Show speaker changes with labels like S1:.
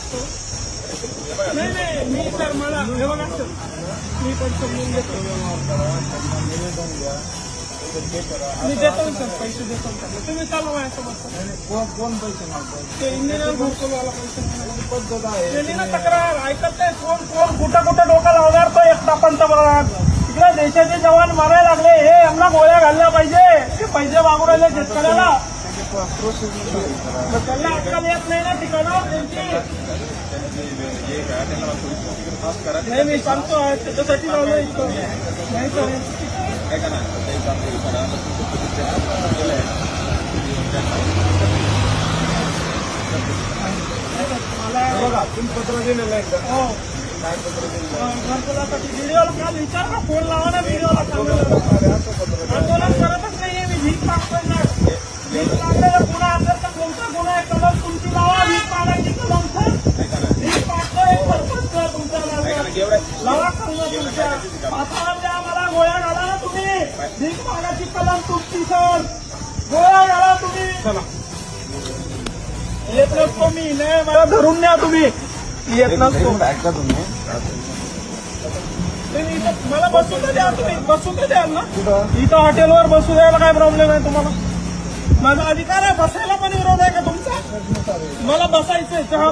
S1: शकतो. नाही नाही, मी सर मला हे बघा सर, मी पण समजून घेतो. मी देतो सर, पैसे देतो सर. तुम्ही चालू माझ्यासोबत.
S2: कोण पैसे मागतात?
S1: ते इंजिनियर घरकुलवाला पैसे
S2: पद्धत आहे.
S1: केली ना तक्रार, ऐकत नाही. कोण कोण कुठं कुठं डोका लावणार तो एकटा पंतप्रधान. तिकडे देशाचे जवान मारायला लागले, हे यांना गोळ्या घालल्या पाहिजे. ते पैसे मागू राहिले शेतकऱ्याला. त्यांना अक्कल येत नाही ना ठिकाणावर त्यांची. नाही मी सांगतो त्याच्यासाठी लावलं इतकं. नाही सर
S2: बघा तुम्ही पत्र दिलेलं आहे का?
S1: हो
S2: काय पत्र दिलेलं?
S1: घरकुलासाठी व्हिडिओला काल विचार ना, फोन लावा ना व्हिडिओला. आंदोलन करतच नाहीये मी. भीक मागतोय ना. भीक मागलेला गुन्हा असेल तर कोणता गुन्हा आहे? कलम तुमची लावा. भीक मागायची कलम सर. भीक मागतोय सरपंच सर तुमच्या लावा कलम तुमच्या. आता म्हणजे आम्हाला गोळ्या घाला ना तुम्ही. भीक मागायची कलम तुमची सर. गोळ्या घाला तुम्ही. चला येत नसतो मी. नाही मला धरून न्या तुम्ही. येत नसतो.
S2: ऐका तुम्ही
S1: मला बसू तर द्या. तुम्ही बसू तर द्याल ना. इथं हॉटेलवर बसू द्यायला काय प्रॉब्लेम आहे तुम्हाला? माझा अधिकार आहे. बसायला पण विरोध आहे का तुमचा? मला बसायचंय चहा